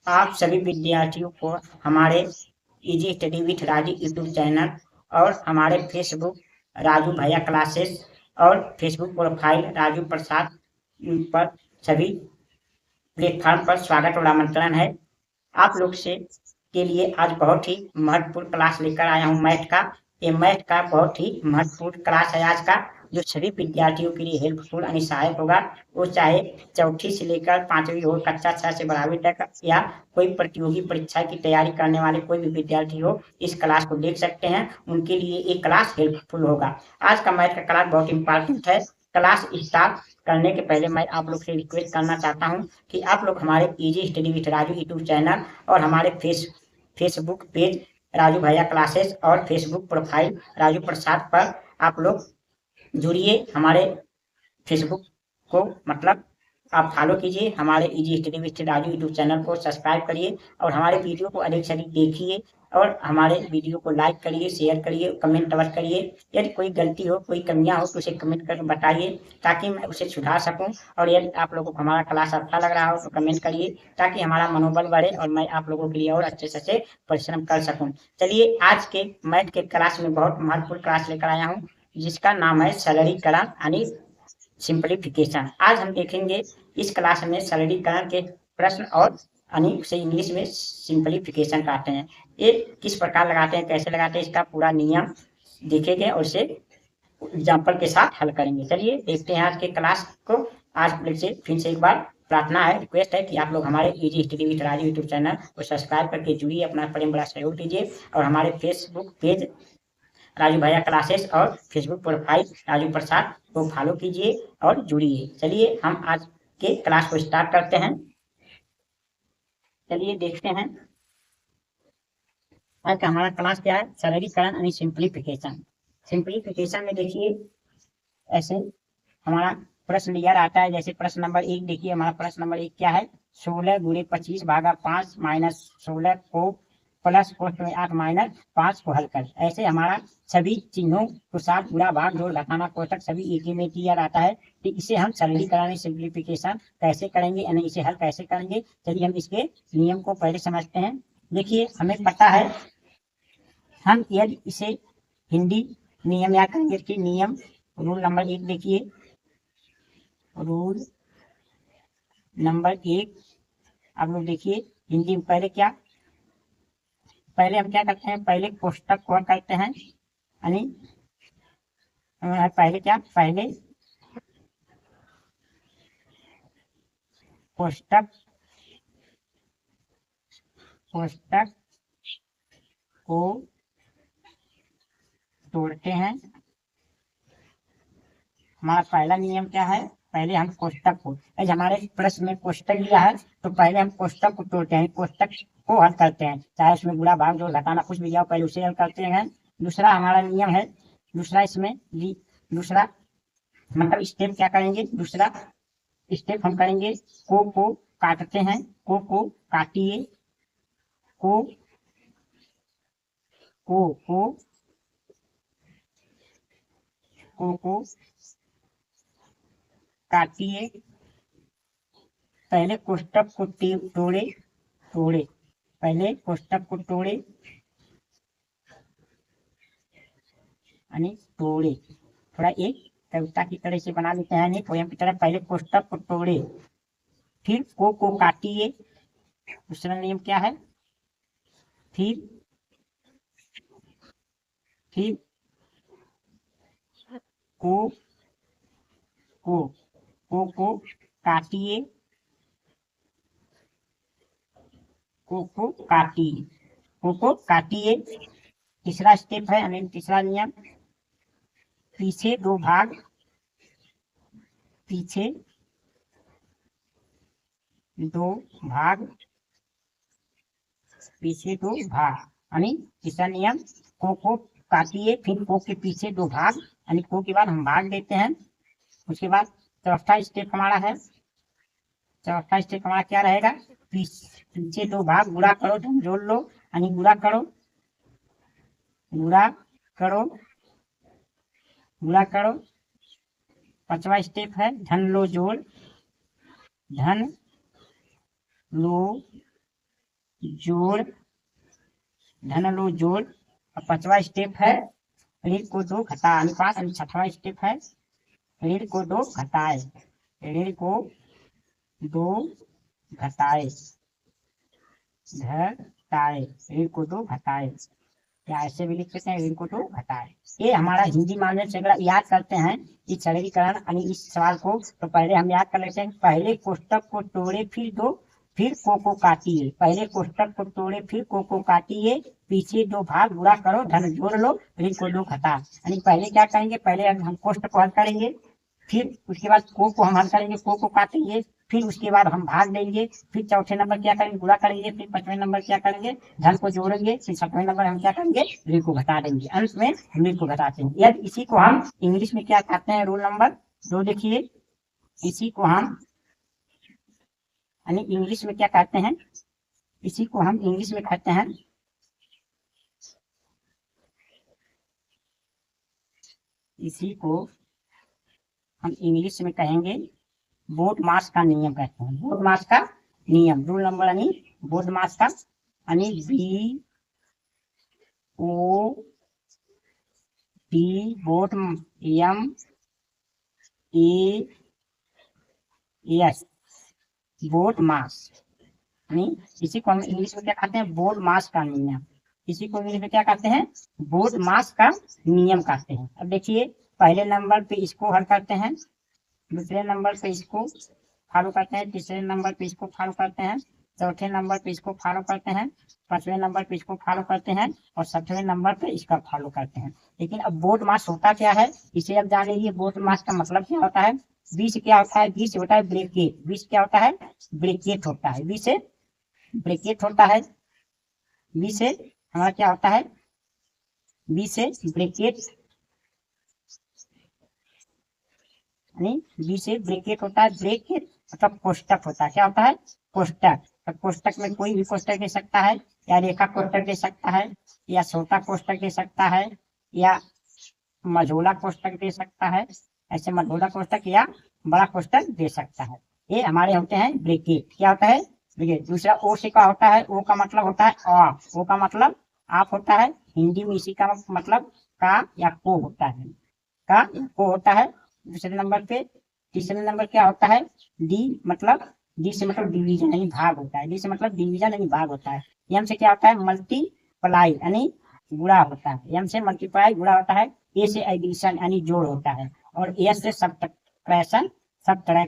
आप सभी विद्यार्थियों को हमारे easy study with Raju YouTube channel और हमारे फेसबुक राजू भैया क्लासेस और फेसबुक प्रोफाइल राजू प्रसाद पर सभी प्लेटफॉर्म पर स्वागत और आमंत्रण है। आप लोग से के लिए आज बहुत ही महत्वपूर्ण क्लास लेकर आया हूँ मैथ का। ये मैथ का बहुत ही महत्वपूर्ण क्लास है आज का, जो सभी विद्यार्थियों के लिए हेल्पफुल यानी सहायक होगा। वो चाहे चौथी से लेकर 5वीं हो, कक्षा 6 से 12वीं तक, या कोई प्रतियोगी परीक्षा की तैयारी करने वाले कोई भी विद्यार्थी हो, इस क्लास को देख सकते हैं। उनके लिए ये क्लास हेल्पफुल होगा। आज का मैथ का क्लास बहुत इंपॉर्टेंट है। क्लास स्टार्ट करने के पहले मैं आप लोग से रिक्वेस्ट करना चाहता हूँ कि आप लोग हमारे easy study with Raju YouTube channel और हमारे फेसबुक पेज राजू भैया क्लासेस और फेसबुक प्रोफाइल राजू प्रसाद पर आप लोग जुड़िए। हमारे फेसबुक को मतलब आप फॉलो कीजिए, हमारे easy study with Raju YouTube channel को सब्सक्राइब करिए और हमारे वीडियो को अधिक से अधिक देखिए और हमारे वीडियो को लाइक करिए, शेयर करिए, कमेंट अवश्य करिए। यदि कोई गलती हो, कोई कमियां हो तो उसे कमेंट करके बताइए ताकि मैं उसे सुधार सकूं। और यदि आप लोगों को हमारा क्लास अच्छा लग रहा हो तो कमेंट करिए ताकि हमारा मनोबल बढ़े और मैं आप लोगों के लिए और अच्छे से परिश्रम कर सकूं। चलिए, आज के मैथ के क्लास में बहुत महत्वपूर्ण क्लास लेकर आया हूँ जिसका नाम है सरलीकरण यानी सिंप्लीफिकेशन। आज हम देखेंगे इस क्लास में सरलीकरण के प्रश्न और यानी उसे इंग्लिश में सिंप्लीफिकेशन कहते हैं। ये किस प्रकार लगाते हैं, कैसे लगाते हैं, इसका पूरा नियम देखेंगे और उसे एग्जाम्पल के साथ हल करेंगे। चलिए देखते हैं आज के क्लास को। आज से फिर से एक बार प्रार्थना है, रिक्वेस्ट है कि आप लोग हमारे easy study with Raju YouTube channel को सब्सक्राइब करके जुड़िए, अपना प्रेम बड़ा सहयोग दीजिए और हमारे फेसबुक पेज राजू भैया क्लासेस और फेसबुक प्रोफाइल राजू प्रसाद को फॉलो कीजिए और जुड़िए। चलिए हम आज के क्लास को स्टार्ट करते हैं। चलिए देखते हैं आज का हमारा क्लास क्या है, सरलीकरण यानी सिंप्लीफिकेशन। सिंप्लीफिकेशन में देखिए ऐसे हमारा प्रश्न लिया रहता है। जैसे प्रश्न नंबर 1 देखिए, हमारा प्रश्न नंबर 1 क्या है, 16 गुणे 25 भागा 5 माइनस 16 को प्लस कोष्ठ में 8 माइनस 5 को हल कर। ऐसे हमारा सभी चिन्हों को साथ गुणा भाग जोड़ घटाना कोष्ठक सभी एक ही में किया जाता है। तो इसे हम सरलीकरण सिंप्लीफिकेशन कैसे करेंगे यानी इसे हल कैसे करेंगे, चलिए हम इसके नियम को पहले समझते हैं। देखिए हमें पता है हम यदि इसे हिंदी नियम या करेंगे कि नियम रूल नंबर 1 देखिए, रूल नंबर 1 आप लोग देखिए हिंदी में पहले क्या, पहले हम क्या करते हैं, पहले कोष्ठक को करते हैं यानी पहले क्या, पहले कोष्ठक को तोड़ते हैं। हमारा पहला नियम क्या है, पहले हम कोष्ठक को, हमारे प्रश्न में कोष्ठक दिया है तो पहले हम कोष्ठक को तोड़ते हैं, कोष्ठक को हल करते हैं, चाहे उसमें गुणा भाग जोड़ घटाना कुछ भी जाओ पहले उसे हल करते हैं। दूसरा हमारा नियम है, दूसरा इसमें दूसरा मतलब स्टेप क्या करेंगे, दूसरा स्टेप हम करेंगे को काटते हैं, को काटिए, को काटिए, पहले कोष्ठक को तोड़े, पहले कोष्ठक को तोड़े यानी तोड़े, थोड़ा एक कविता की तरह से बना लेते हैं नहीं पोयम की तरह। पहले कोष्ठक को तोड़े, फिर को काटिए, दूसरा नियम क्या है, फिर को काटिए, को काटिए। तीसरा स्टेप है यानी तीसरा नियम, पीछे दो भाग यानी तीसरा नियम को काटिए, फिर को के पीछे दो भाग यानी को के बाद हम भाग देते हैं। उसके बाद चौथा स्टेप हमारा है, चौथा स्टेप हमारा क्या रहेगा, पीछे दो भाग गुणा करो, धन जोड़ लो यानी गुणा करो। पांचवा स्टेप है धन लो जोड़, धन लो जोड़, धन लो जोड़। अब 5वां स्टेप है ऋण को 2 घटा अनुपात, यानी 6वां स्टेप है ऋण को 2 घटाए, ऋण को 2 घटाए, घटाए, ऋण को 2 घटाए, या ऐसे भी लिख सकते हैं ऋण को 2 घटाए। ये हमारा हिंदी माध्यम से अगर याद करते हैं इस सरलीकरण यानी इस सवाल को, तो पहले हम याद कर लेते हैं पहले कोष्टक को तोड़े फिर दो, फिर को काटिए, पहले कोष्टक को तोड़े फिर को काटिए, पीछे 2 भाग गुणा करो, धन जोड़ लो, ऋण को 2 घटा। यानी पहले क्या करेंगे, पहले हम कोष्ट को हल करेंगे, फिर उसके बाद को हम हल करेंगे, को काटेंगे, फिर उसके बाद हम भाग देंगे, फिर चौथे नंबर क्या करेंगे, गुणा करेंगे, फिर 5वें नंबर क्या करेंगे, धन को जोड़ेंगे, फिर 7वें नंबर हम क्या करेंगे, ऋण को घटा देंगे, अंत में ऋण को घटाते हैं। यदि इसी को हम इंग्लिश में क्या कहते हैं, रूल नंबर 2 देखिए, इसी को हम यानी इंग्लिश में क्या कहते हैं, इसी को हम इंग्लिश में कहते हैं इसी को हम इंग्लिश में कहेंगे बोडमास का नियम कहते हैं, बोडमास का नियम, रूल नंबर यानी बोडमास का यानी BOD बोट MAS बोडमास, इसी को हम इंग्लिश में क्या कहते हैं, बोडमास का नियम, इसी को इंग्लिश में क्या कहते हैं, बोडमास का नियम कहते हैं। अब देखिए पहले नंबर पे इसको हल करते हैं, दूसरे नंबर पे इसको फॉलो करते हैं, तीसरे नंबर पे इसको फॉलो करते हैं, चौथे नंबर पे इसको फॉलो करते हैं, 5वें नंबर पे इसको फॉलो करते हैं, और 7वें नंबर पे इसका फॉलो करते हैं। लेकिन अब बोट मास होता क्या है, इसे अब जान लीजिए, बोट मास का मतलब क्या होता है, बी से क्या होता है, बी से होता है ब्रेकेट, बी से क्या होता है, ब्रेकेट होता है, बी से ब्रेकेट होता है, बी से हमारा क्या होता है, बी से ब्रेकेट, बी से ब्रेकेट होता है, ब्रेकेट मतलब कोष्टक होता है, क्या होता है, कोष्टक। तो कोष्टक में कोई भी कोष्टक दे सकता है, या रेखा कोष्टक दे सकता है, या छोटा कोष्टक दे सकता है, या मझोला कोष्टक दे सकता है, ऐसे मझोला कोष्टक या बड़ा कोष्टक दे सकता है। ये हमारे होते हैं ब्रेकेट, क्या होता है ब्रेकेट। दूसरा ओ से क्या होता है, ओ का मतलब होता है ऑफ, ओ का मतलब आप होता है, हिंदी में इसी का मतलब का या को होता है, का या को होता है। दूसरे नंबर पे, तीसरे नंबर क्या होता है, डी मतलब, डी से मतलब डिवीजन यानी भाग होता है, डी से मतलब डिवीजन यानी भाग होता है। एम से क्या होता है, मल्टीप्लाई यानी गुणा होता है, एम से मल्टीप्लाई गुणा होता है, ए से एडिशन यानी जोड़ होता है, और एस से सब्ट्रैक्शन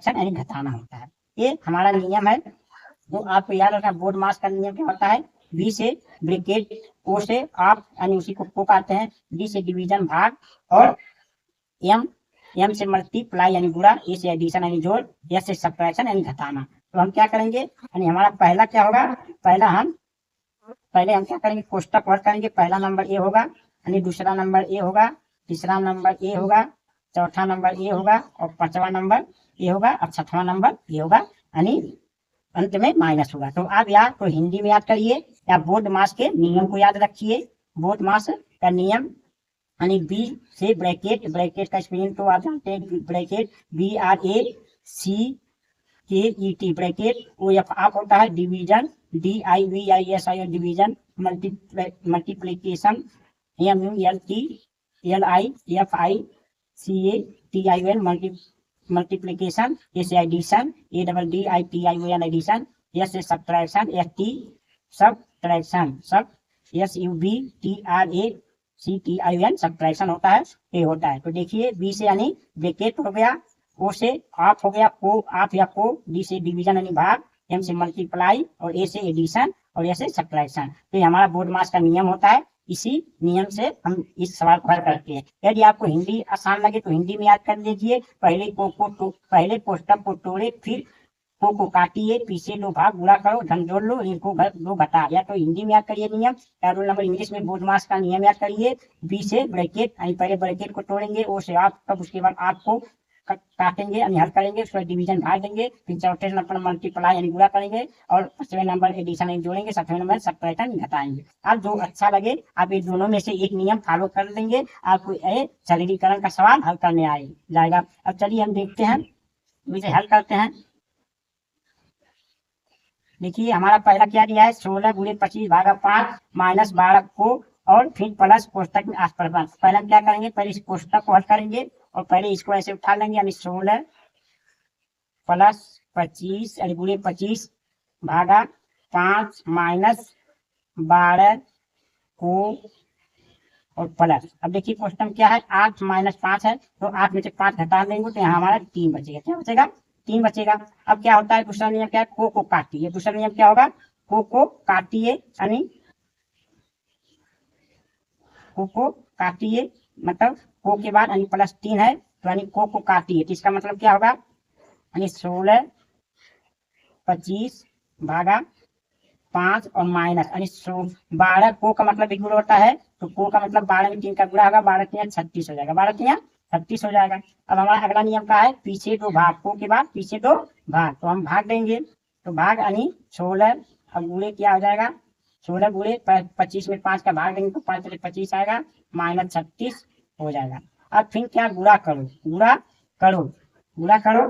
यानी घटाना होता है। ये हमारा नियम है, तो आपको याद रखना बोर्ड मास का नियम क्या होता है, बी से ब्रेकेट, ओ से आप यानी उसी को कहते हैं, डी से डिवीजन भाग, और एम से मल्टीप्लाई यानी गुणा, ए से एडिशन यानी जोड़, एस से सब्ट्रैक्शन यानी घटाना। तो हम क्या करेंगे, यानी हमारा पहला क्या होगा, पहले हम क्या करेंगे, कोष्टक वर्ग करेंगे, पहला नंबर ए होगा, यानी दूसरा नंबर ए होगा, तीसरा नंबर ए होगा, चौथा नंबर ए होगा, और 5वां नंबर ए होगा, और 6वां नंबर ए होगा, यानी अंत में माइनस होगा। तो आप या तो हिंदी में याद करिए, या बोर्ड मास के नियम को याद रखिए। बोर्ड मास का नियम यानी बी से ब्रैकेट, ब्रैकेट का स्पेलिंग तो आप जानते हैं, bracket BRACKET bracket, O F आप होता है division, DIVISI division, multiplication MULTIPLIFICATION multiplication, A से एडिशन, ADDITION एडिशन, एस से सब्ट्रैक्शन, सब्ट्रैक्शन, SUBTRACTION सब्ट्रैक्शन होता है, ए होता है। तो देखिए बी से यानी ब्रैकेट हो गया, ओ से आप हो गया, को आप या को, डी से डिवीजन यानी भाग, एम से मल्टीप्लाई, और ए से एडिशन, और ए से सब्ट्रैक्शन। तो ये हमारा बोर्ड मास का नियम होता है, इसी नियम से हम इस सवाल को हल करते हैं। यदि आपको हिंदी आसान लगे तो हिंदी में याद कर लीजिए, पहले पहले कोष्टक को तोड़े, फिर को काटिए, पीछे 2 भाग गुणा करो, धन जोड़ लो, इनको 2 घटा। या तो हिंदी में याद करिए नियम, या रोल नंबर इंग्लिश में बोर्ड मास का नियम याद करिए। बी से ब्रैकेट यानी पहले ब्रैकेट को तोड़ेंगे, ओ से आप, तब उसके बाद आपको काटेंगे यानी हल करेंगे, उसके बाद डिवीजन भाग देंगे, फिर चौथे नंबर मल्टीप्लाई यानी गुणा करेंगे, और 5वें नंबर एडिशन यानी जोड़ेंगे, 7वें नंबर सब्ट्रैक्शन घटाएंगे। अब जो अच्छा लगे आप ये दोनों में से एक नियम फॉलो कर देंगे, आपको सरलीकरण का सवाल हल करने जाएगा। अब चलिए हम देखते हैं, इसे हल करते हैं। देखिए हमारा पहला क्या दिया है, 16 गुणे 25 भागा 5 माइनस 12 को और फिर प्लस कोष्टक में आसपास। पहले हम क्या करेंगे, पहले इस कोष्टक को हल करेंगे और पहले इसको ऐसे उठा लेंगे, यानी 16 प्लस 25 यानी गुणे 25 भागा 5 माइनस 12 को और प्लस। अब देखिए क्वेश्चन क्या है, 8 माइनस 5 है, तो 8 में से 5 घटा देंगे तो यहाँ हमारा 3 बचेगा। क्या बचेगा, 3 बचेगा। अब क्या होता है, दूसरा नियम क्या है, को काटिए। दूसरा नियम क्या होगा, को काटिए, यानी को काटिए, मतलब को के बाद यानी प्लस 3 है तो यानी को काटिए, तो इसका मतलब क्या होगा, यानी 16 25 भागा 5 और माइनस यानी 12 को का मतलब एक गुणा होता है, तो को का मतलब 12 में 3 का गुणा होगा, 12 3 36 हो जाएगा, 12 3 36 हो जाएगा। अब हमारा अगला नियम क्या है, पीछे दो भाग, को के बाद पीछे दो भाग, तो हम भाग देंगे, तो भाग यानी 16, अब गुणे क्या हो जाएगा, 16 गुणे 25 में 5 का भाग देंगे तो 5 25 आएगा, माइनस 36 हो जाएगा। अब फिर क्या, गुणा करो, गुणा करो, गुणा करो,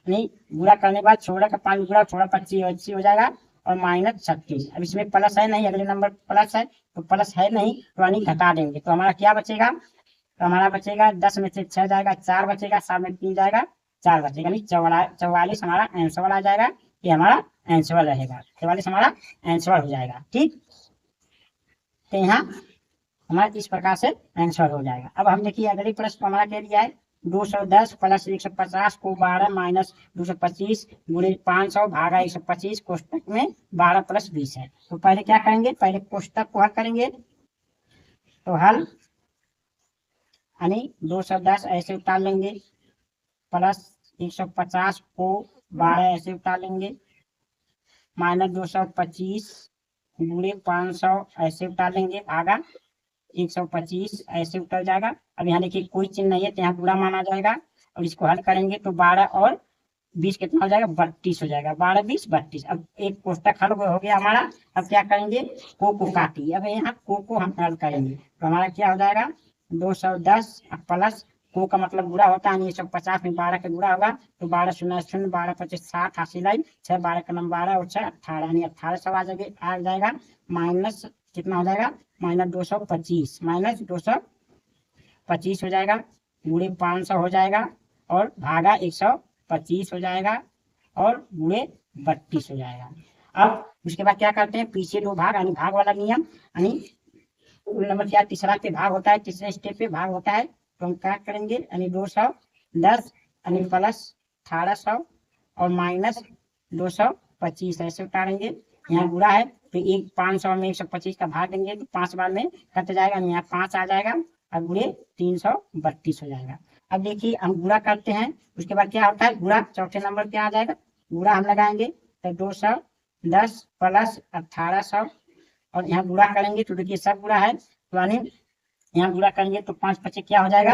नहीं गुणा करने के बाद 16 का 5 गुणा 16 25 हो जाएगा और माइनस 36। अब इसमें प्लस है नहीं, अगले नंबर प्लस है, तो प्लस है नहीं तो यानी घटा देंगे, तो हमारा क्या बचेगा, तो हमारा बचेगा 10 में से 6 जाएगा, 4 बचेगा, 7 में 3 जाएगा, 4 बचेगा, यानी 44 हमारा आंसर आ जाएगा। ये हमारा आंसर रहेगा, 44 हमारा आंसर हो जाएगा। ठीक, तो यहाँ हमारा इस प्रकार से आंसर हो जाएगा। अब हम देखिए अगले प्रश्न हमारा क्या दिया है, 210 प्लस 150 को 12 माइनस 225 गुणे 500 भागा 125 कोष्टक में 12 प्लस 20 है। तो पहले क्या करेंगे, पहले कोष्टक को हल करेंगे, तो हल यानी 210 ऐसे उतार लेंगे, प्लस 150 को 12 ऐसे उतार लेंगे, माइनस 225 गुणे 500 ऐसे उतार लेंगे, भागा 125 ऐसे उतर जाएगा। अब यहाँ देखिए कोई चिन्ह नहीं है तो यहाँ गुणा माना जाएगा, और इसको हल करेंगे तो 12 और 20 कितना हो जाएगा, 32 हो जाएगा, 12 20 32। अब एक कोष्टक हल हो गया हमारा। अब क्या करेंगे, को काटिए, अब यहाँ को हम हल करेंगे तो हमारा क्या हो जाएगा, 210 प्लस को का मतलब गुणा होता है, 150 में 12 का गुणा होगा, तो 12 शून्य शून्य 12 25 60 हासिल आई 6 12 का नंबर 12 और 6 18 यानी 1800 आ जाएगा, माइनस कितना हो जाएगा, माइनस 225 माइनस 225 हो जाएगा, गुणे 500 हो जाएगा और भागा 125 हो जाएगा और गुणे 32 हो जाएगा। अब उसके बाद क्या करते हैं, पीछे दो भाग यानी भाग वाला नियम, यानी नंबर क्या, तीसरा पे भाग होता है, तीसरे स्टेप पे भाग होता है, तो हम क्या करेंगे, यानी 210 यानी प्लस 1800 और माइनस 225 ऐसे उतारेंगे, यहाँ गुणा है तो एक 500 में 125 का भाग देंगे तो 5 बार में कट जाएगा, यहाँ 5 आ जाएगा और गुणे 332 हो जाएगा। अब देखिए हम गुणा करते हैं, उसके बाद क्या होता है, गुणा चौथे नंबर पे आ जाएगा, गुणा हम लगाएंगे तो 210 प्लस 1800 और यहाँ गुणा करेंगे तो देखिए सब गुणा है, तो यानी यहाँ गुणा करेंगे तो 5 पचे क्या हो जाएगा,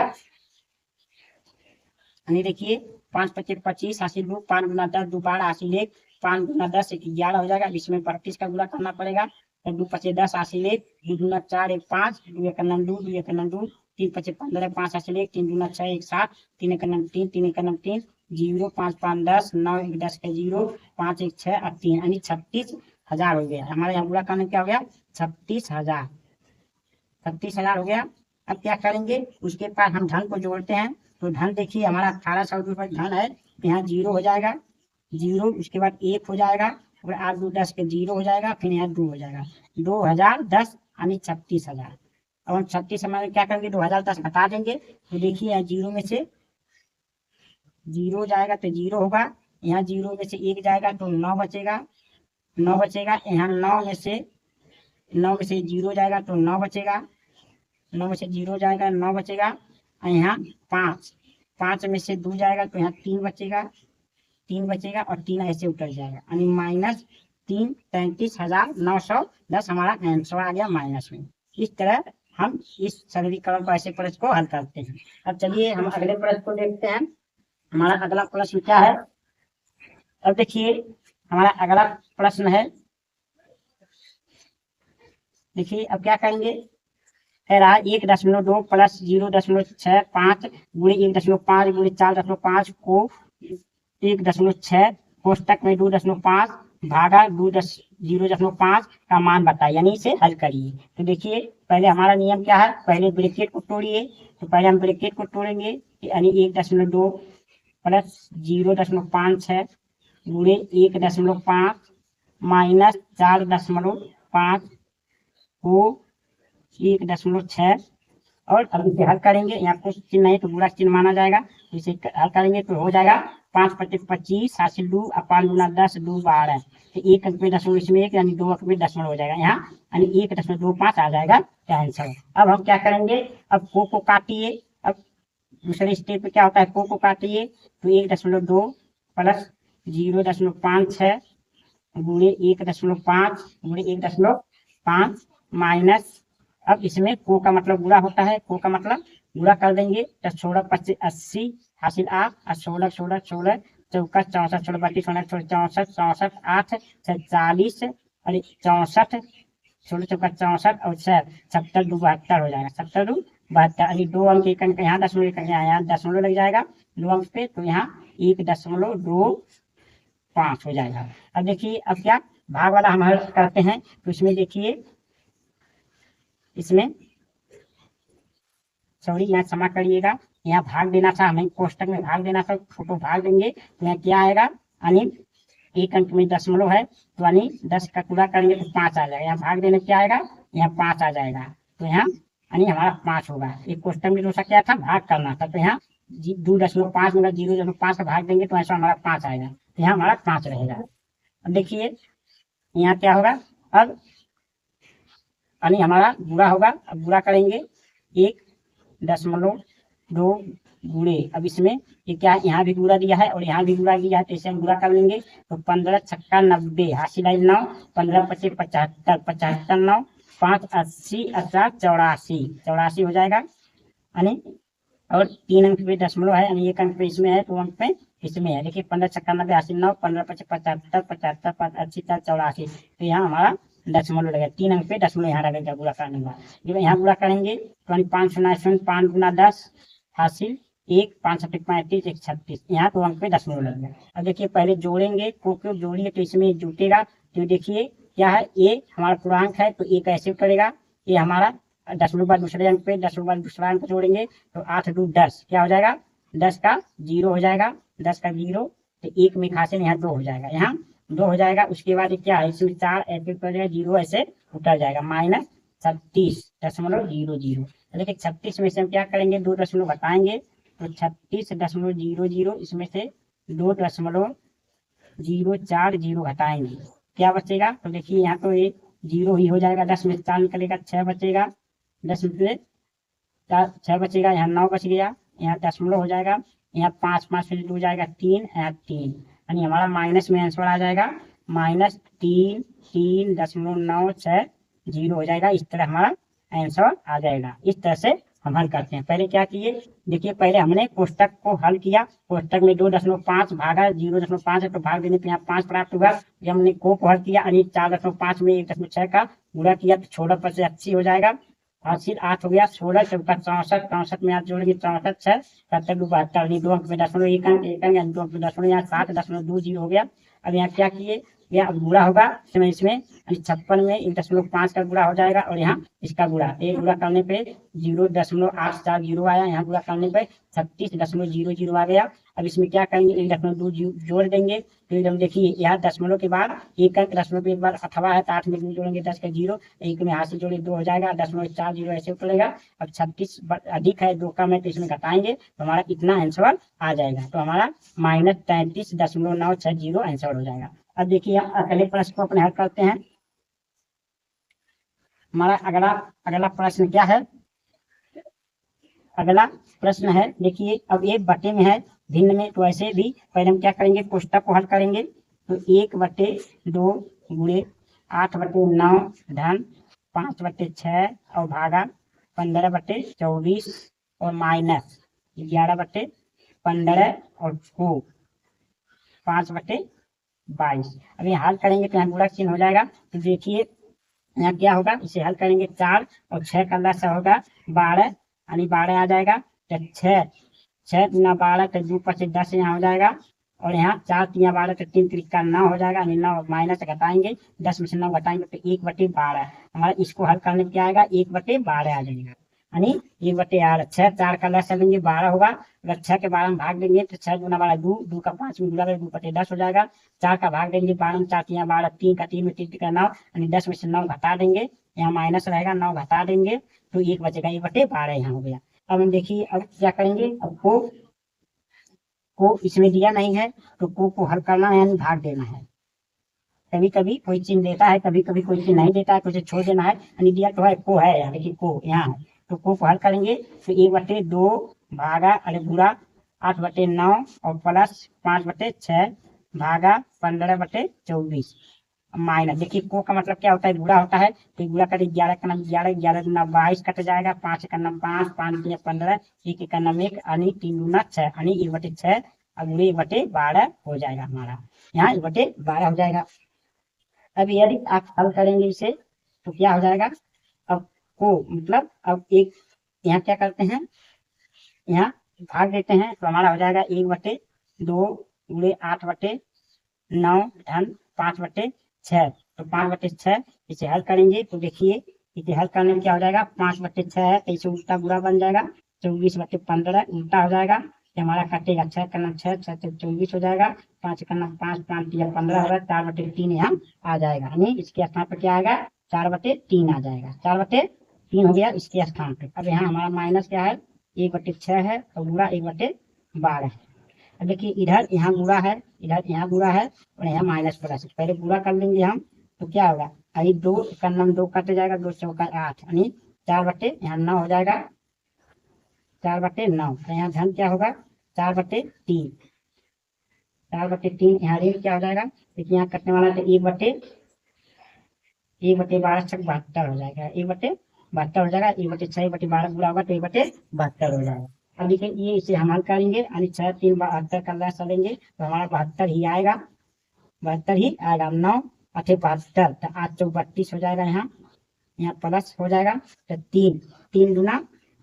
यानी देखिए 5 पचे 25 हासिल 2, 5 गुना 10 2 12 हासिल 1, 5 गुना 10 11 हो जाएगा, इसमें 32 का गुणा करना पड़ेगा, तो 2 पचे 10 हासिल 1, 2 गुना 4 1 5, 2 एक 2 2 एक 2, 3 पचे 15 5 हासिल 1, 3 गुना 6 1 7, 3 एक 3 3 एक 3 0 5 5 10 9 1 10 के 0 5 1 6 और 3 यानी 36,000 हो गया। हमारे यहाँ गुणा करने क्या हो गया, 36,000, 36,000 हो गया। अब क्या करेंगे, उसके बाद हम धन को जोड़ते हैं, तो धन देखिए हमारा 1800 रुपये धन है, तो यहाँ 0 हो जाएगा, 0 उसके बाद 1 हो जाएगा और 8 2 10 के 0 हो जाएगा, फिर यहाँ 2 हो जाएगा, 2010 यानी 36,000। अब हम 36 हमारे क्या करेंगे, 2010 घटा देंगे, तो देखिए यहाँ 0 में से 0 जाएगा तो 0 होगा, यहाँ 0 में से 1 जाएगा तो 9 बचेगा, 9 बचेगा, यहाँ 9 में से 0 जाएगा तो 9 बचेगा, 9 में से 0 जाएगा 9 बचेगा, और यहाँ 5 में से 2 जाएगा तो यहाँ 3 बचेगा, 3 बचेगा और 3 ऐसे उतर जाएगा, यानी माइनस 3 33,910 हमारा आंसर आ गया माइनस में। इस तरह हम इस सरलीकरण को ऐसे प्रश्न को हल करते हैं। अब चलिए हम अगले प्रश्न को देखते हैं, हमारा अगला प्रश्न क्या है। अब देखिए हमारा अगला प्रश्न है, देखिए अब क्या करेंगे, है रहा 1.2 प्लस 0.65 गुणे 1.5 गुणे 4.5 को 1.6 कोष्टक में 2.5 भागा 0.5 का मान बताए, यानी इसे हल करिए। तो देखिए पहले हमारा नियम क्या है, पहले ब्रैकेट को तोड़िए। तो पहले हम ब्रैकेट को तोड़ेंगे, यानी 1.2 प्लस 0.56 गुणे 1.5 माइनस 4.5 को 1.6। और अब इसे हल करेंगे, यहाँ कुछ चिन्ह नहीं तो बुरा चिन्ह माना जाएगा। तो इसे हल करेंगे तो हो जाएगा 5×25 हासिल 2 अपान गुना 10 2 12। तो 1 अंक में दशमलव इसमें 1, यानी 2 अंक में दशमलव हो जाएगा यहाँ, यानी 1.25 आ जाएगा क्या आंसर। अब हम क्या करेंगे, अब को काटिए। अब दूसरे स्टेप पे क्या होता है, को काटिए। तो 1.2 प्लस 0.56 गुणे 1.5 गुणे 1.5 माइनस, अब इसमें को का मतलब गुणा होता है, को का मतलब गुणा कर देंगे। तो 16×5 80 हासिल 8 और 16 16 16 चौका 64 16 32 64 64 8 40 और 64 16 चौका 64 और 70 2 72 हो जाएगा। 70 2 72, यानी 2 अंक एक अंक यहाँ दशमलव एक यहाँ दशमलव लग जाएगा 2 अंक पे, तो यहाँ 1.25 हो जाएगा। अब देखिए अब क्या भाग वाला हम हल करते हैं। तो इसमें देखिए, इसमें सॉरी यहाँ क्षमा करिएगा, यहाँ भाग देना था हमें, कोष्टक में भाग देना था, फोटो भाग देंगे तो यहाँ क्या आएगा, यानी एक अंक में दशमलव है तो यानी 10 का गुणा करेंगे तो 5 आ जाएगा। यहाँ भाग देने क्या आएगा, यहाँ 5 आ जाएगा। तो यहाँ यानी हमारा 5 होगा। एक कोष्टक में दूसरा क्या था, भाग करना था, तो यहाँ 2.5 में 0.5 का भाग देंगे तो ऐसा हमारा 5 आएगा। तो यहाँ हमारा 5 रहेगा। अब देखिए यहाँ क्या होगा, अब यानी हमारा बुरा होगा। अब बुरा करेंगे 1.2 गुणे, अब इसमें ये क्या है, यहाँ भी गुणा दिया है और यहाँ भी गुणा दिया है, तो इसे हम गुणा कर लेंगे। तो 15 छक्का 90 हासिल 9 15 × 25 75 75 9 5 80 84 84 हो जाएगा, यानी और 3 अंक पे दशमलव है, यानी 1 अंक पे इसमें है 2 अंक पे इसमें है। देखिए 15 छक्का 90 हासिल 9 15 × 25 75 75 5 80 84। तो यहाँ हमारा दशमलव लगेगा, 3 अंक पे दशमलव यहाँ लगेगा गुणा करने का। जब यहाँ गुणा करेंगे तो 5 5 गुना 10 हासिल 1 5 35 1 36, यहाँ 2 अंक पे दशमलव लगेगा। अब देखिए पहले जोड़ेंगे, को जोड़िए तो इसमें जुटेगा। तो देखिए क्या है, ए हमारा पूर्णांक है तो ए कैसे करेगा, ये हमारा दशमलव बाद दूसरे अंक पे दशमलव बाद दूसरा अंक जोड़ेंगे तो 8 2 10 क्या हो जाएगा, 10 का 0 हो जाएगा, 10 का 0 तो 1 में खासे यहाँ 2 हो जाएगा, यहाँ 2 हो जाएगा। उसके बाद क्या है, इसमें 4 ऐसे कर जाएगा, 0 ऐसे उतर जाएगा, माइनस 36.00। देखिए 36 में से हम क्या करेंगे, 2 दशमलव घटाएंगे तो 36.00, इसमें से 2.040 घटाएंगे, क्या बचेगा। तो देखिए यहाँ तो ये 0 ही हो जाएगा, 10 में 4 निकलेगा 6 बचेगा, 10 में 6 बचेगा, यहाँ 9 बच गया, यहाँ दशमलव हो जाएगा, यहाँ 5 5 से 2 हो जाएगा 3, यहाँ 3, यानी हमारा माइनस में आंसर आ जाएगा -3.3.960 हो जाएगा। इस तरह हमारा आंसर आ जाएगा। इस तरह से हम हल करते हैं। पहले क्या किए, देखिए पहले हमने कोष्टक को हल किया, कोष्टक में 2.5 भागा 0.5 है तो भाग देने पे यहाँ 5 प्राप्त हुआ। जब हमने को हल किया यानी 4.5 में 1.6 का गुणा किया तो 16 पर से 80 हो जाएगा, हासिल 8 हो गया, 16 चौका 64 64 में यहाँ जोड़ेंगे 64 6 70 2 72, 2 अंक में दशमलव एक अंक 2 अंक में दशमलव, यहाँ 7.20 हो गया। अब यहाँ क्या किए, यह अब गुणा होगा इसमें 56 में 1.5 का गुणा हो जाएगा और यहाँ इसका गुणा, एक गुणा करने पे 0.840 आया, यहाँ गुणा करने पे 36.00 आ गया। अब इसमें क्या करेंगे, 1.2 जोड़ देंगे। तो एकदम देखिए यहाँ दशमलव के बाद एक अंक, दशमलव के एक बार 8वां है तो 8 में 2 जोड़ेंगे 10 का 0, 1 में हाथ से जोड़े 2 हो जाएगा, 0.40 ऐसे उतरेगा। अब 36 अधिक है 2 कम है तो इसमें घटाएंगे तो हमारा इतना आंसर आ जाएगा, तो हमारा -33.960 आंसर हो जाएगा। अब देखिए अगले प्रश्न को अपने हल करते हैं। हमारा अगला प्रश्न क्या है, अगला प्रश्न है देखिए, अब एक बटे में है भिन्न में, तो ऐसे भी पहले हम क्या करेंगे, कोष्टक को हल करेंगे। तो 1/2 गुणे 8/9 धन 5/6 और भागा 15/24 और माइनस 11/15 और को 5/22। अब ये हल करेंगे तो यहाँ गुणा चिन्ह हो जाएगा। तो देखिए यहाँ क्या होगा, इसे हल करेंगे 4 और 6 का लसा होगा 12, यानी 12 आ जाएगा। तो 6 गुना 12 तो 2 5 10 यहाँ हो जाएगा और यहाँ 4 तिया 12 तो 3 त्रिका 9 हो जाएगा, यानी 9 माइनस घटाएंगे, 10 में से 9 घटाएंगे तो 1/12 हमारा। इसको हल करने क्या आएगा, 1/12 आ जाएगा, यानी 1/8। 6 4 का लस लेंगे 12 होगा, अगर 6 के 12 में भाग देंगे तो 6 दूना 12 2, 2 का 5 में गुणा 2/10 हो जाएगा। 4 का भाग देंगे 12 में, 4 तिया 12, 3 का 3 में 3 का 9, यानी 10 में से 9 घटा देंगे, यहाँ माइनस रहेगा, 9 घटा देंगे तो 1 बचेगा, 1/12 यहाँ हो गया। अब हम देखिए अब क्या करेंगे, अब को इसमें दिया नहीं है तो को हल करना है, यानी भाग देना है। कभी कभी कोई चीज देता है, कभी कभी कोई चीज नहीं देता है, कुछ छोड़ देना है, यानी दिया तो है को है यहाँ, देखिए को यहाँ है, तो को हल करेंगे तो 1/2 भागा अरे बुरा 8/9 और प्लस 5/6 भागा 15/24 माइनस। देखिए को का मतलब क्या होता है, गुणा होता है, तो गुणा करें 11 का नाम 11, 11 दूना 22 कट जाएगा, 5 का नाम 5, 5 दिया 15, 1 का नाम 1, यानी 3 दूना 6, यानी 1/6 अब 1/12 हो जाएगा हमारा, यहाँ 1/12 हो जाएगा। अब यदि आप हल करेंगे इसे तो क्या हो जाएगा, अब को मतलब अब एक यहाँ क्या करते हैं, यहाँ भाग देते हैं तो हमारा हो जाएगा 1/2 गुणे 8/9 धन 5/6, तो 5/6 इसे हल करेंगे तो देखिए इसे हल करने में क्या हो जाएगा, 5/6 है तो इसे उल्टा बुरा बन जाएगा, 24/15 उल्टा हो जाएगा, ये हमारा कटेगा, 6 का नाम 6, 6 से 24 हो जाएगा, 5 का नाम 5, 5 या 15 होगा, 4/3 यहाँ आ जाएगा, यानी इसके स्थान पर क्या आएगा, 4/3 आ जाएगा, 4/3 हो गया इसके स्थान पर। अब यहाँ हमारा माइनस क्या है, 1/6 है और गुणा 1/12 है। अब देखिए इधर यहाँ गुणा है, इधर यहाँ गुणा है और यहाँ माइनस प्लस, पहले गुणा कर लेंगे हम तो क्या होगा, अभी 2 का नाम 2 कट जाएगा, 2 चौका 8, यानी 4/यहाँ 9 हो जाएगा, 4/9, तो यहाँ धन क्या होगा 4/3, 4/3 यहाँ ऋण क्या हो जाएगा, देखिए यहाँ कटने वाला तो 1/12 तक 72 हो जाएगा, 1/72 हो जाएगा, 1/6 1/12 बुरा होगा तो 1/72 हो जाएगा। अब देखिए ये इसे हम हल करेंगे, यानी 6 3 72 का लस लेंगे तो हमारा 72 ही आएगा, 72 ही आएगा, 9 8 72 तो 8 चौक 32 हो जाएगा, यहाँ प्लस हो जाएगा तो 3 3 दूना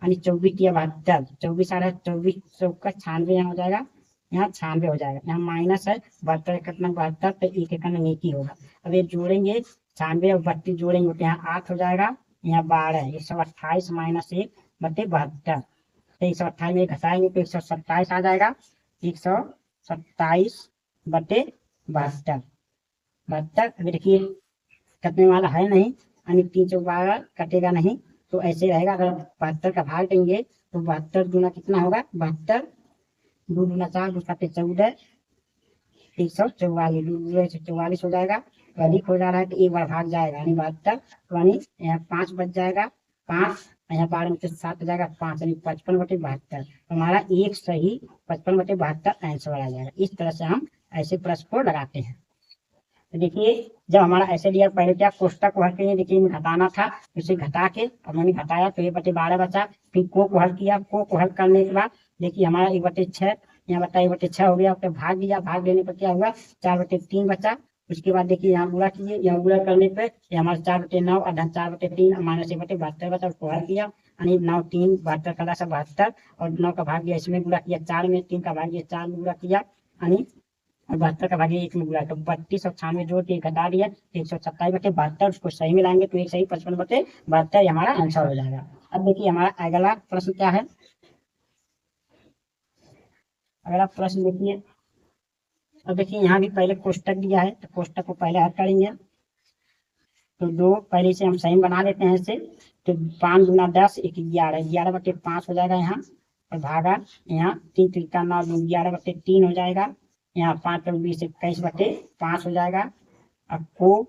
यानी 24 या 72, 24 आ रहा है, 24 चौका 96 यहाँ हो जाएगा, यहाँ 96 हो जाएगा, यहाँ माइनस है 72 कितना 72 तो एक एक एक ही होगा। अब ये जोड़ेंगे 96 और 32 जोड़ेंगे तो यहाँ 8 हो जाएगा, यहाँ 12, 128 माइनस 1/72, तो 128 में घटाएंगे तो 127 आ जाएगा, 127/72। अभी देखिए कटने वाला है नहीं, यानी 3 चौक 12 कटेगा नहीं, तो ऐसे रहेगा। अगर 72 का भाग देंगे तो 72 गुना कितना होगा, 72 2 दूना 4, 2 7 14, 144, 2 144 हो जाएगा, तो अधिक हो जा रहा है तो एक बार भाग जाएगा, यानी 72, यानी यहाँ 5 बच जाएगा, 5 यहाँ 12 में से 7 हो जाएगा 5, यानी 55/72, हमारा एक सही 55/72 आंसर आ जाएगा। इस तरह से हम ऐसे प्रश्न को लगाते हैं। तो देखिए जब हमारा ऐसे दिया, पहले क्या कोष्टक को हल किए, देखिए घटाना था, इसे घटा के अब मैंने घटाया तो 1/12 बचा, फिर को हल किया, को हल करने के बाद देखिए हमारा 1/6 यहाँ बता 1/6 हो गया, फिर भाग दिया, भाग देने पर क्या हुआ 4/3 बचा। उसके बाद देखिए यहाँ गुणा कीजिए, यहाँ गुणा करने पर हमारा 4/9 और धन 4/3 माइनस 1/72 बचा, उसको हल किया, यानी 9 3 72 का 72 और 9 का भाग दिया, इसमें गुणा किया 4 में, 3 का भाग दिया 4 में गुणा किया, यानी 72 का भाग 1 में गुणा, तो 32 और 96 जोड़ के घटा दिया 127/72, उसको सही में लाएंगे तो एक सही 55/72 हमारा आंसर हो जाएगा। अब देखिए हमारा अगला प्रश्न क्या है, अगला प्रश्न देखिए, अब देखिए यहाँ भी पहले कोष्टक दिया है तो कोष्टक को पहले हल करेंगे, तो 2 पहले से हम सही बना लेते हैं इसे, तो 5 दूना 10 1 11, 11/5 हो जाएगा यहाँ, और भागा यहाँ 3 त्रिका 9 11/3 हो जाएगा, यहाँ 5 और 20 21/5 हो जाएगा। अब को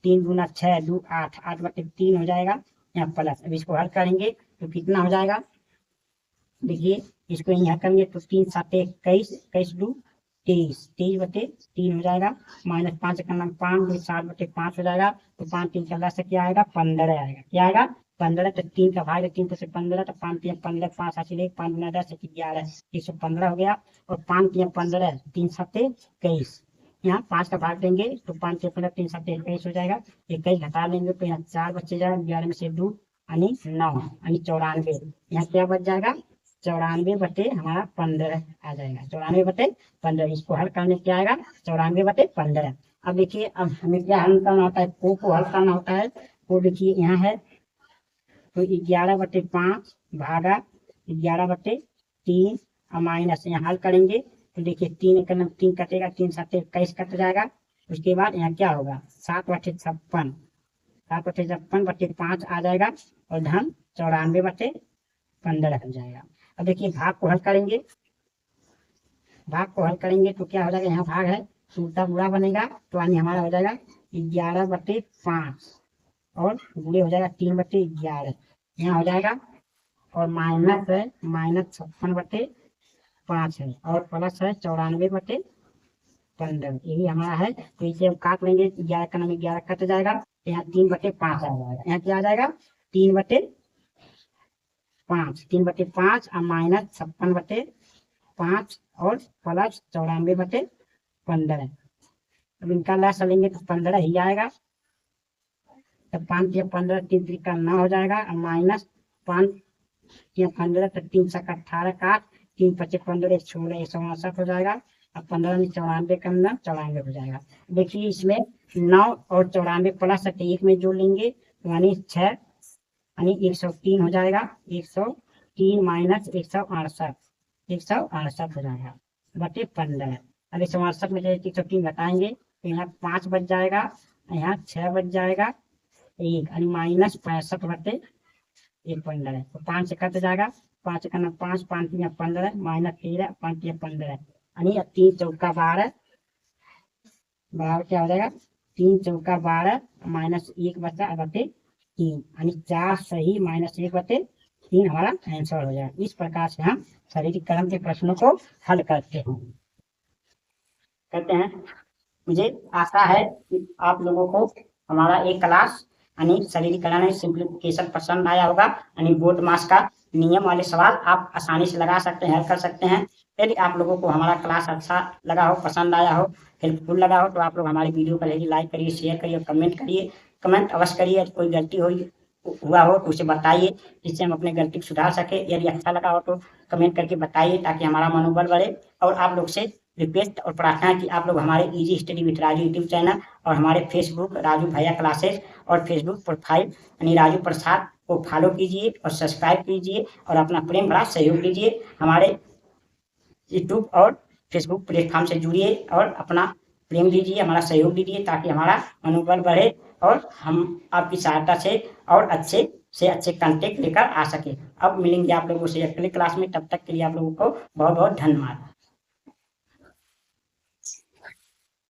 3 दूना 6 2 8, 8/3 हो जाएगा, यहाँ प्लस, अब इसको हल करेंगे तो कितना हो जाएगा, देखिए इसको यहाँ करेंगे तो 3 7 21, 21 2 23, 23/3 हो जाएगा, माइनस 5 का नाम 5, 7/5 हो जाएगा, तो 5 3 का लस क्या आएगा 15 आएगा, क्या आएगा 15, तो 3 का भाग 3 से 15, तो 5 3 15, 5 8 1, 5 9 10 11, 115 हो गया, और 5 3 15, 3 7 21, यहाँ 5 का भाग देंगे तो 5 3 15, 3 7 21 हो जाएगा, 21 घटा लेंगे तो यहाँ 4 बचे जाएगा, 11 में से 2 यानी 9, यानी 94, यहाँ क्या बच जाएगा 94 हमारा 15 आ जाएगा। 94/15 इसको हल करने क्या आएगा 94/15। अब देखिए अब हमें क्या हल करना होता है, को हल करना होता है। को देखिए यहाँ है तो 11/5 भागा 11/3 और माइनस यहाँ हल करेंगे तो देखिए 3 कटेगा, 3 7 21 कट जाएगा। उसके बाद यहाँ क्या होगा 7/56 7/56/5 आ जाएगा और धन 94/15 हो जाएगा। अब देखिए भाग को हल करेंगे, तो क्या हो जाएगा, यहाँ भाग है तो उल्टा बुरा बनेगा तो यानी हमारा हो जाएगा 11/5 और गुणे हो जाएगा 3/11 यहाँ हो जाएगा और माइनस है -56/5 है और प्लस है 94/15 यही हमारा है। तो इसे हम काट लेंगे, 11 का नाम 11 कट जाएगा तो यहाँ 3/5 आ जाएगा। यहाँ क्या आ जाएगा 3/5 और -56/5 और प्लस 94/15। अब इनका लास्ट लेंगे तो 15 ही आएगा। तो 5 या 15 3 3 का 9 हो जाएगा और माइनस 5 या 15 तो 3 7 18 का 3 5 15 16 159 हो जाएगा। अब 15 में 94 का 94 हो जाएगा। देखिए इसमें 9 और 94 प्लस 1 में जोड़ लेंगे तो यानी 6 यानी 103 हो जाएगा। 103 माइनस 168 हो जाएगा बटे 15। अब 168 में से 103 घटाएंगे तो यहाँ 5 बच जाएगा, यहाँ 6 बच जाएगा, 1 यानी -65/115 है। तो 5 से कट जाएगा, 5 का 5 5 या 15 माइनस 13 5 या 15 यानी 3 चौका 12 बराबर क्या हो जाएगा 3 चौका 12 माइनस 1 बचा बटे 3 यानी 4 सही माइनस 1/3 हमारा आंसर हो जाएगा। इस प्रकार से हम शारीरिकरण के प्रश्नों को हल करते हैं। मुझे आशा है कि आप लोगों को हमारा एक क्लास यानी शारीरिकरण सिंप्लीफिकेशन पसंद आया होगा। यानी बोर्ड मास का नियम वाले सवाल आप आसानी से लगा सकते हैं, हल कर सकते हैं। यदि आप लोगों को हमारा क्लास अच्छा लगा हो, पसंद आया हो, हेल्पफुल लगा हो तो आप लोग हमारी वीडियो को लाइक करिए, शेयर करिए और कमेंट करिए। कमेंट अवश्य करिए, कोई गलती हुआ हो तो उसे बताइए जिससे हम अपने गलती को सुधार सके। यदि अच्छा लगा हो तो कमेंट करके बताइए ताकि हमारा मनोबल बढ़े। और आप लोग से रिक्वेस्ट और प्रार्थना है कि आप लोग हमारे easy study with Raju YouTube channel और हमारे फेसबुक राजू भैया क्लासेस और फेसबुक प्रोफाइल यानी राजू प्रसाद को फॉलो कीजिए और सब्सक्राइब कीजिए और अपना प्रेम भरा सहयोग कीजिए। हमारे यूट्यूब और फेसबुक प्लेटफॉर्म से जुड़िए और अपना प्रेम दीजिए, हमारा सहयोग दीजिए ताकि हमारा मनोबल बढ़े और हम आपकी सहायता से और अच्छे से अच्छे कंटेंट लेकर आ सके। अब मिलेंगे आप लोगों से अगली क्लास में, तब तक के लिए आप लोगों को बहुत बहुत धन्यवाद।